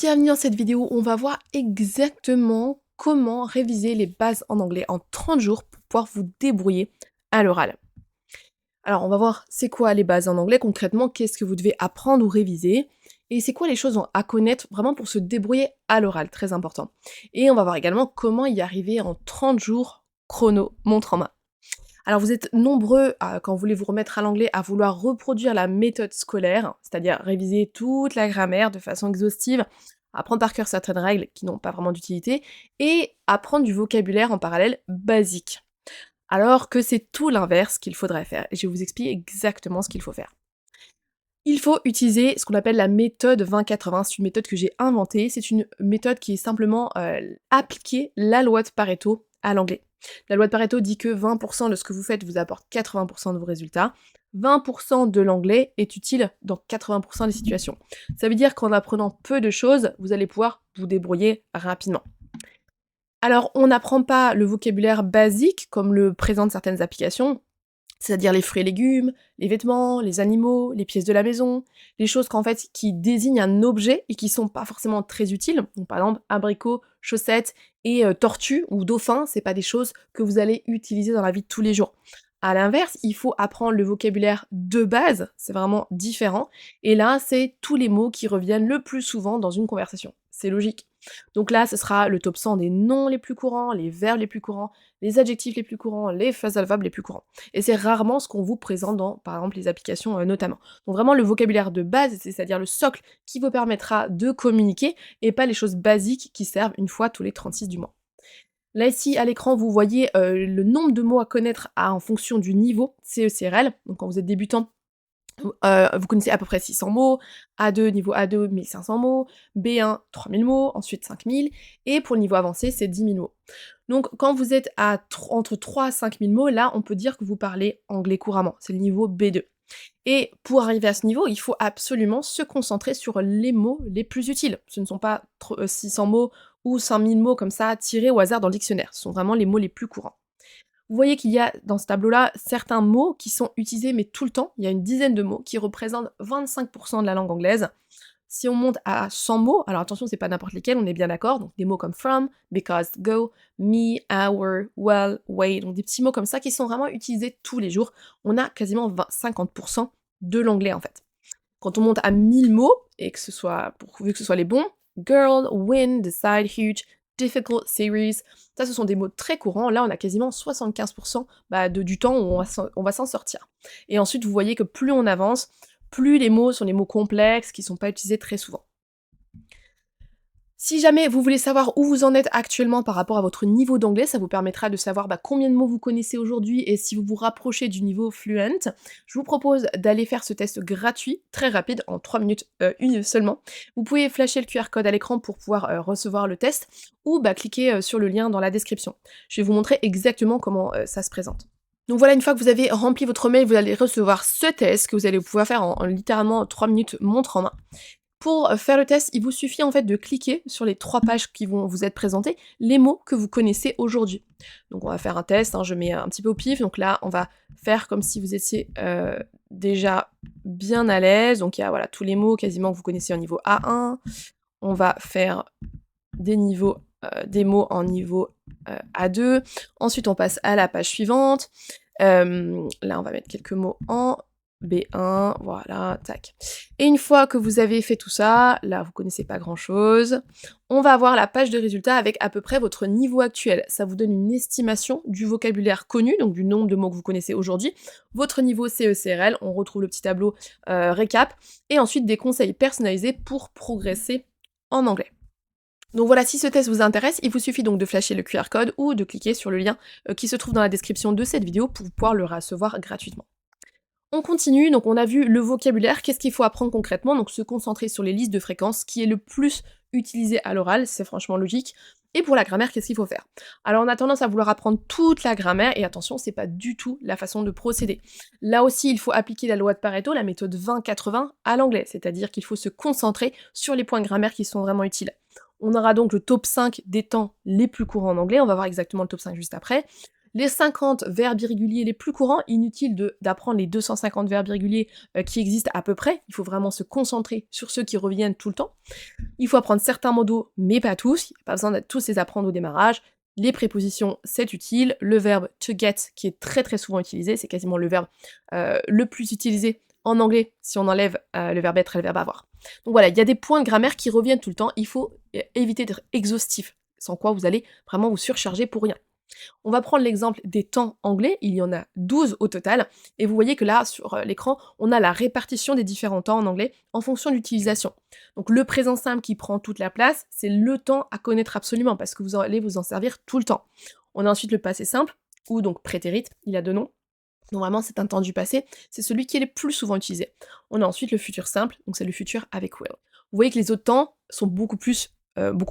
Bienvenue dans cette vidéo où on va voir exactement comment réviser les bases en anglais en 30 jours pour pouvoir vous débrouiller à l'oral. Alors on va voir c'est quoi les bases en anglais concrètement, qu'est-ce que vous devez apprendre ou réviser, et c'est quoi les choses à connaître vraiment pour se débrouiller à l'oral, très important. Et on va voir également comment y arriver en 30 jours chrono, montre en main. Alors vous êtes nombreux, quand vous voulez vous remettre à l'anglais, à vouloir reproduire la méthode scolaire, c'est-à-dire réviser toute la grammaire de façon exhaustive, apprendre par cœur certaines règles qui n'ont pas vraiment d'utilité, et apprendre du vocabulaire en parallèle basique. Alors que c'est tout l'inverse qu'il faudrait faire, et je vais vous expliquer exactement ce qu'il faut faire. Il faut utiliser ce qu'on appelle la méthode 20-80, c'est une méthode que j'ai inventée, c'est une méthode qui est simplement appliquer la loi de Pareto à l'anglais. La loi de Pareto dit que 20% de ce que vous faites vous apporte 80% de vos résultats, 20% de l'anglais est utile dans 80% des situations. Ça veut dire qu'en apprenant peu de choses, vous allez pouvoir vous débrouiller rapidement. Alors, on n'apprend pas le vocabulaire basique comme le présentent certaines applications, c'est-à-dire les fruits et légumes, les vêtements, les animaux, les pièces de la maison, les choses qui désignent un objet et qui sont pas forcément très utiles. Donc par exemple, abricots, chaussettes et tortues ou dauphins, c'est pas des choses que vous allez utiliser dans la vie de tous les jours. À l'inverse, il faut apprendre le vocabulaire de base, c'est vraiment différent. Et là, c'est tous les mots qui reviennent le plus souvent dans une conversation. C'est logique. Donc là, ce sera le top 100 des noms les plus courants, les verbes les plus courants, les adjectifs les plus courants, les phrasal verbs les plus courants. Et c'est rarement ce qu'on vous présente dans, par exemple, les applications notamment. Donc vraiment le vocabulaire de base, c'est-à-dire le socle qui vous permettra de communiquer, et pas les choses basiques qui servent une fois tous les 36 du mois. Là ici, à l'écran, vous voyez le nombre de mots à connaître en fonction du niveau CE-CRL. Donc quand vous êtes débutant, vous connaissez à peu près 600 mots, A2, niveau A2, 1500 mots, B1, 3000 mots, ensuite 5000, et pour le niveau avancé, c'est 10 000 mots. Donc quand vous êtes entre 3 à 5000 mots, là, on peut dire que vous parlez anglais couramment, c'est le niveau B2. Et pour arriver à ce niveau, il faut absolument se concentrer sur les mots les plus utiles. Ce ne sont pas 600 mots ou 5000 mots comme ça tirés au hasard dans le dictionnaire, ce sont vraiment les mots les plus courants. Vous voyez qu'il y a dans ce tableau-là certains mots qui sont utilisés mais tout le temps, il y a une dizaine de mots qui représentent 25% de la langue anglaise. Si on monte à 100 mots, alors attention, c'est pas n'importe lesquels, on est bien d'accord, donc des mots comme from, because, go, me, our, well, way, donc des petits mots comme ça qui sont vraiment utilisés tous les jours. On a quasiment 50% de l'anglais en fait. Quand on monte à 1000 mots, et que ce soit, pourvu que ce soit les bons, girl, win, decide, huge, difficult, series, ça ce sont des mots très courants, là on a quasiment 75% du temps où on va s'en sortir. Et ensuite vous voyez que plus on avance, plus les mots sont les mots complexes qui sont pas utilisés très souvent. Si jamais vous voulez savoir où vous en êtes actuellement par rapport à votre niveau d'anglais, ça vous permettra de savoir combien de mots vous connaissez aujourd'hui et si vous vous rapprochez du niveau fluent. Je vous propose d'aller faire ce test gratuit, très rapide, en 3 minutes, une seulement. Vous pouvez flasher le QR code à l'écran pour pouvoir recevoir le test, ou cliquer sur le lien dans la description. Je vais vous montrer exactement comment ça se présente. Donc voilà, une fois que vous avez rempli votre mail, vous allez recevoir ce test que vous allez pouvoir faire en littéralement 3 minutes montre en main. Pour faire le test, il vous suffit en fait de cliquer sur les 3 pages qui vont vous être présentées, les mots que vous connaissez aujourd'hui. Donc on va faire un test, je mets un petit peu au pif, donc là on va faire comme si vous étiez déjà bien à l'aise, donc il y a voilà, tous les mots quasiment que vous connaissez au niveau A1, on va faire des mots en niveau A2, ensuite on passe à la page suivante, là on va mettre quelques mots en B1, voilà, tac. Et une fois que vous avez fait tout ça, là vous connaissez pas grand chose, on va avoir la page de résultats avec à peu près votre niveau actuel. Ça vous donne une estimation du vocabulaire connu, donc du nombre de mots que vous connaissez aujourd'hui, votre niveau CE-CRL, on retrouve le petit tableau récap, et ensuite des conseils personnalisés pour progresser en anglais. Donc voilà, si ce test vous intéresse, il vous suffit donc de flasher le QR code ou de cliquer sur le lien qui se trouve dans la description de cette vidéo pour pouvoir le recevoir gratuitement. On continue, donc on a vu le vocabulaire, qu'est-ce qu'il faut apprendre concrètement, donc se concentrer sur les listes de fréquences, qui est le plus utilisé à l'oral, c'est franchement logique. Et pour la grammaire, qu'est-ce qu'il faut faire? Alors on a tendance à vouloir apprendre toute la grammaire, et attention, c'est pas du tout la façon de procéder. Là aussi, il faut appliquer la loi de Pareto, la méthode 20-80, à l'anglais, c'est-à-dire qu'il faut se concentrer sur les points de grammaire qui sont vraiment utiles. On aura donc le top 5 des temps les plus courants en anglais, on va voir exactement le top 5 juste après. Les 50 verbes irréguliers les plus courants, inutile d'apprendre les 250 verbes irréguliers qui existent à peu près, il faut vraiment se concentrer sur ceux qui reviennent tout le temps. Il faut apprendre certains modaux, mais pas tous, il n'y a pas besoin de tous les apprendre au démarrage. Les prépositions, c'est utile. Le verbe to get, qui est très très souvent utilisé, c'est quasiment le verbe le plus utilisé en anglais, si on enlève le verbe être et le verbe avoir. Donc voilà, il y a des points de grammaire qui reviennent tout le temps, il faut éviter d'être exhaustif, sans quoi vous allez vraiment vous surcharger pour rien. On va prendre l'exemple des temps anglais, il y en a 12 au total, et vous voyez que là, sur l'écran, on a la répartition des différents temps en anglais en fonction de l'utilisation. Donc le présent simple qui prend toute la place, c'est le temps à connaître absolument, parce que vous allez vous en servir tout le temps. On a ensuite le passé simple, ou donc prétérit, il a deux noms. Donc vraiment, c'est un temps du passé, c'est celui qui est le plus souvent utilisé. On a ensuite le futur simple, donc c'est le futur avec will. Vous voyez que les autres temps sont beaucoup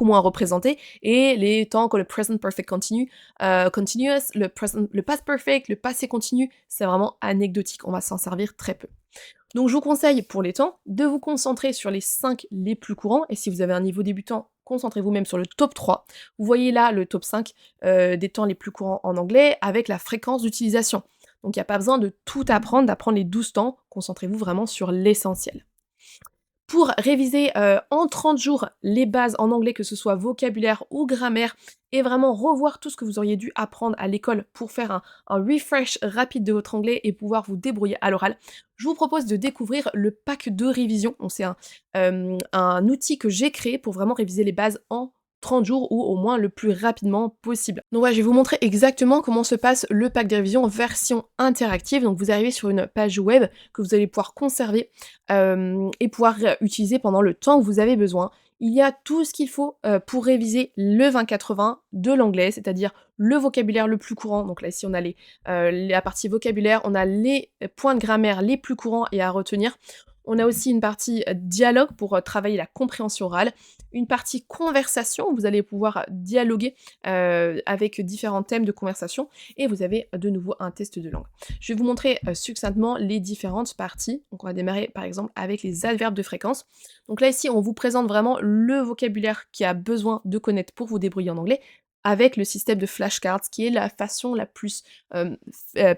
moins représentés, et les temps comme le present perfect continuous, le past perfect, le passé continu, c'est vraiment anecdotique, on va s'en servir très peu. Donc je vous conseille pour les temps de vous concentrer sur les 5 les plus courants, et si vous avez un niveau débutant, concentrez-vous même sur le top 3. Vous voyez là le top 5 des temps les plus courants en anglais avec la fréquence d'utilisation. Donc il n'y a pas besoin de tout apprendre, d'apprendre les 12 temps, concentrez-vous vraiment sur l'essentiel. Pour réviser en 30 jours les bases en anglais, que ce soit vocabulaire ou grammaire, et vraiment revoir tout ce que vous auriez dû apprendre à l'école pour faire un refresh rapide de votre anglais et pouvoir vous débrouiller à l'oral, je vous propose de découvrir le pack de révision. Donc c'est un outil que j'ai créé pour vraiment réviser les bases en 30 jours ou au moins le plus rapidement possible. Donc voilà, je vais vous montrer exactement comment se passe le pack de révision en version interactive. Donc vous arrivez sur une page web que vous allez pouvoir conserver et pouvoir utiliser pendant le temps que vous avez besoin. Il y a tout ce qu'il faut pour réviser le 20-80 de l'anglais, c'est-à-dire le vocabulaire le plus courant. Donc là ici on a la partie vocabulaire, on a les points de grammaire les plus courants et à retenir. On a aussi une partie dialogue pour travailler la compréhension orale, une partie conversation où vous allez pouvoir dialoguer avec différents thèmes de conversation, et vous avez de nouveau un test de langue. Je vais vous montrer succinctement les différentes parties. Donc on va démarrer par exemple avec les adverbes de fréquence. Donc là ici on vous présente vraiment le vocabulaire qui a besoin de connaître pour vous débrouiller en anglais, avec le système de flashcards, qui est la façon la plus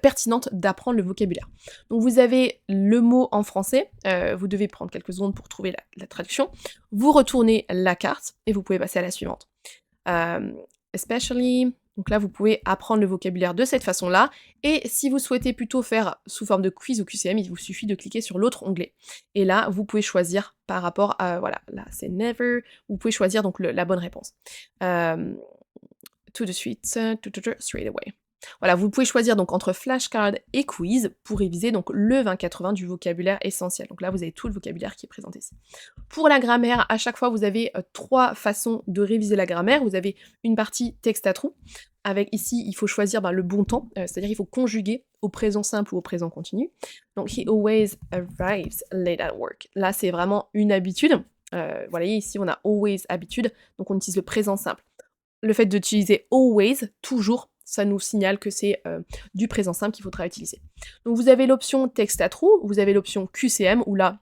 pertinente d'apprendre le vocabulaire. Donc vous avez le mot en français, vous devez prendre quelques secondes pour trouver la traduction, vous retournez la carte, et vous pouvez passer à la suivante. Especially, donc là vous pouvez apprendre le vocabulaire de cette façon-là, et si vous souhaitez plutôt faire sous forme de quiz ou QCM, il vous suffit de cliquer sur l'autre onglet. Et là, vous pouvez choisir par rapport à, voilà, là c'est never, vous pouvez choisir donc la bonne réponse. Tout de suite, straight away. Voilà, vous pouvez choisir donc entre flashcard et quiz pour réviser donc le 20-80 du vocabulaire essentiel. Donc là, vous avez tout le vocabulaire qui est présenté ici. Pour la grammaire, à chaque fois, vous avez 3 façons de réviser la grammaire. Vous avez une partie texte à trous, avec ici, il faut choisir le bon temps, c'est-à-dire il faut conjuguer au présent simple ou au présent continu. Donc, he always arrives late at work. Là, c'est vraiment une habitude. Voilà, ici, on a always habitude, donc on utilise le présent simple. Le fait d'utiliser always, toujours, ça nous signale que c'est du présent simple qu'il faudra utiliser. Donc vous avez l'option texte à trous, vous avez l'option QCM, où là,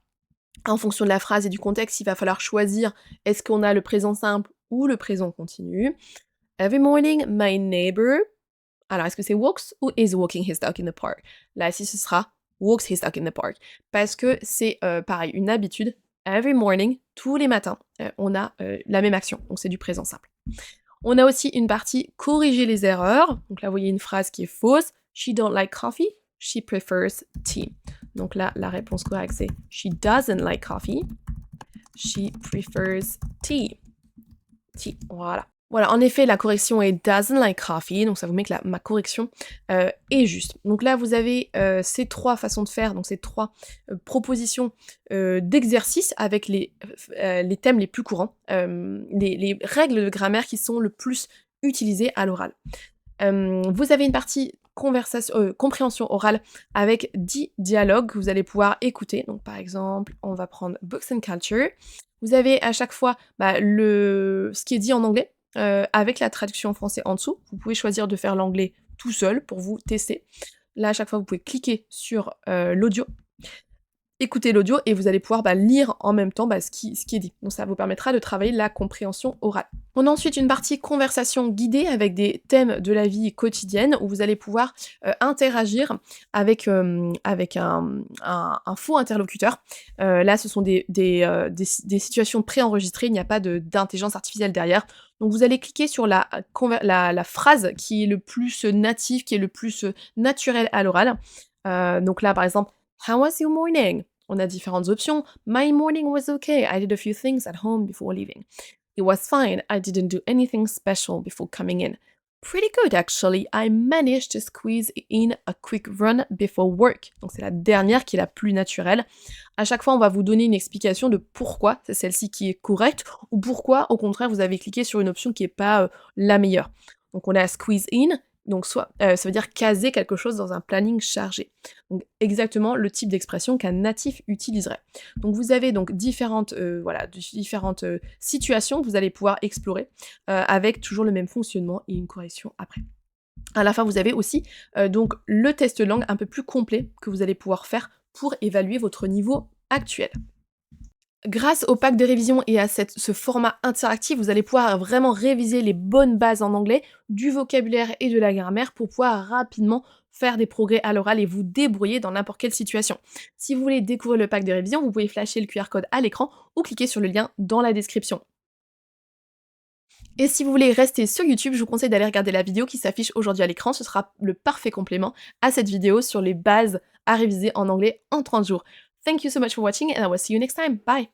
en fonction de la phrase et du contexte, il va falloir choisir est-ce qu'on a le présent simple ou le présent continu. Every morning, my neighbor. Alors, est-ce que c'est walks ou is walking his dog in the park? Là, ici, ce sera walks his dog in the park. Parce que c'est, pareil, une habitude. Every morning, tous les matins, on a la même action. Donc, c'est du présent simple. On a aussi une partie corriger les erreurs. Donc là, vous voyez une phrase qui est fausse. She don't like coffee, she prefers tea. Donc là, la réponse correcte, c'est she doesn't like coffee, she prefers tea. Tea, voilà. Voilà, en effet, la correction est doesn't like coffee, donc ça vous met que ma correction est juste. Donc là, vous avez ces 3 façons de faire, donc ces 3 propositions d'exercice avec les thèmes les plus courants, les règles de grammaire qui sont le plus utilisées à l'oral. Vous avez une partie compréhension orale avec 10 dialogues que vous allez pouvoir écouter. Donc par exemple, on va prendre Books and Culture. Vous avez à chaque fois ce qui est dit en anglais, avec la traduction en français en dessous. Vous pouvez choisir de faire l'anglais tout seul pour vous tester. Là, à chaque fois, vous pouvez cliquer sur l'audio, écouter l'audio, et vous allez pouvoir lire en même temps ce qui est dit. Donc ça vous permettra de travailler la compréhension orale. On a ensuite une partie conversation guidée avec des thèmes de la vie quotidienne où vous allez pouvoir, interagir avec un faux interlocuteur. Là, ce sont des situations préenregistrées, il n'y a pas d'intelligence artificielle derrière. Donc vous allez cliquer sur la phrase qui est le plus native, qui est le plus, naturel à l'oral. Donc là, par exemple: «How was your morning?» On a différentes options. «My morning was okay. I did a few things at home before leaving. It was fine. I didn't do anything special before coming in. Pretty good actually. I managed to squeeze in a quick run before work.» Donc c'est la dernière qui est la plus naturelle. À chaque fois, on va vous donner une explication de pourquoi c'est celle-ci qui est correcte ou pourquoi, au contraire, vous avez cliqué sur une option qui est pas, la meilleure. Donc on a squeeze in, donc soit ça veut dire caser quelque chose dans un planning chargé. Donc exactement le type d'expression qu'un natif utiliserait. Donc vous avez donc différentes, situations que vous allez pouvoir explorer, avec toujours le même fonctionnement et une correction après. À la fin, vous avez aussi, donc le test langue un peu plus complet que vous allez pouvoir faire pour évaluer votre niveau actuel. Grâce au pack de révision et à ce format interactif, vous allez pouvoir vraiment réviser les bonnes bases en anglais, du vocabulaire et de la grammaire pour pouvoir rapidement faire des progrès à l'oral et vous débrouiller dans n'importe quelle situation. Si vous voulez découvrir le pack de révision, vous pouvez flasher le QR code à l'écran ou cliquer sur le lien dans la description. Et si vous voulez rester sur YouTube, je vous conseille d'aller regarder la vidéo qui s'affiche aujourd'hui à l'écran, ce sera le parfait complément à cette vidéo sur les bases à réviser en anglais en 30 jours. Thank you so much for watching and I will see you next time. Bye!